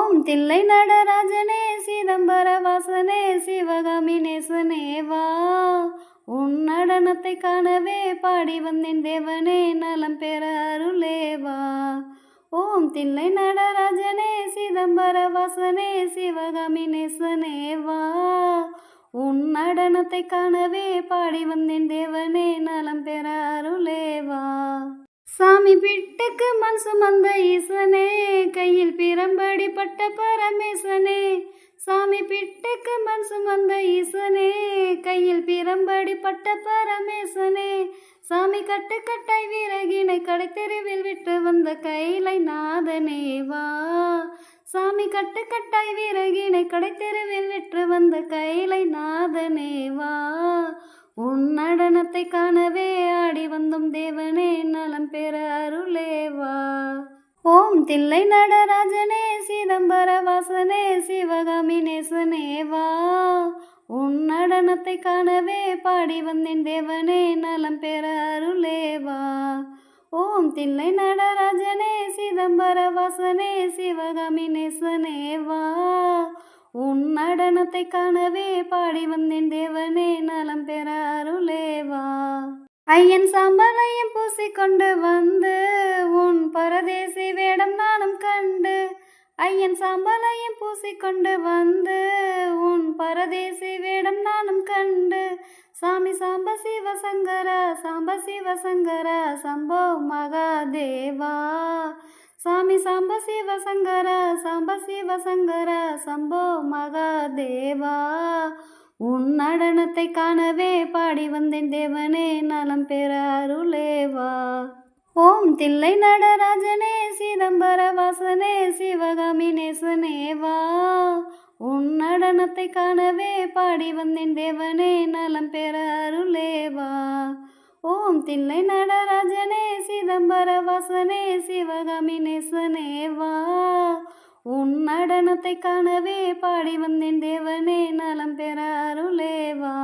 ஓம் தில்லை நடராஜனே சிதம்பர வாசனே சிவகாமி நேசனே வா. உன் நடனத்தை காணவே பாடி வந்தேன் தேவனே நலம் பெற அருளே வா. ஓம் தில்லை நடராஜனே சிதம்பர வாசனே சிவகாமி நேசனே வா. உன் நடனத்தை காணவே பாடி வந்தேன் தேவனே நலம் பெற அருளே வா. சாமி பிட்டுக்கு மண் சுமந்த ஈசனே கையில் பிரம்படி பட்ட பரமேசனே. சாமி பிட்டுக்கு மண் சுமந்த ஈசனே கையில் பிரம்படி பட்ட பரமேசனே. சாமி கட்டு கட்டாய் விறகினை கடை தெருவில் விட்டு வந்த கைலை நாதனே வா. சாமி கட்டு கட்டாய் விறகினை கடை தெருவில் விட்டு வந்த கைலை நாதனே வா. உன் நடனத்தை காணவே ஆடி வந்தோம் தேவனே நலம் பெற அருளே வா. ஓம் தில்லை நடராஜனே சிதம்பர வாசனே சிவகாமி நேசனே வா. உன் நடனத்தை காணவே பாடி வந்தேன் தேவனே நலம் பெற அருளே வா. ஓம் தில்லை நடராஜனே சிதம்பர வாசனே சிவகாமி நேசனே வா. உன் நடனத்தை காணவே பாடி வந்தேன் தேவனே நலம் பெற அருளே வா. ஐயன் சாம்பலையும் பூசிக்கொண்டு வந்து உன் பரதேசி வேடம் நானும் கண்டு. ஐயன் சாம்பலையும் பூசிக்கொண்டு வந்து உன் பரதேசி வேடம் நானும் கண்டு. சாமி சாம்ப சிவசங்கரா சாம்ப சிவசங்கரா சம்போ மகாதேவா. சாமி சாம்ப சிவசங்கரா சாம்ப சிவசங்கரா சம்போ மகாதேவா. உன் நடனத்தை காணவே பாடி வந்தேன் தேவனே நலம் பெற அருளே வா. ஓம் தில்லை நடராஜனே சிதம்பர வாசனே சிவகாமி நேசனே வா. உன் நடனத்தை காணவே பாடி வந்தேன் தேவனே நலம் பெற அருளே வா. ஓம் தில்லை நடராஜனே சிதம்பர வாசனே சிவகாமி நேசனே வா. உன் நடனத்தை காணவே பாடி வந்தேன் தேவனே நலம் பெற அருளே வா.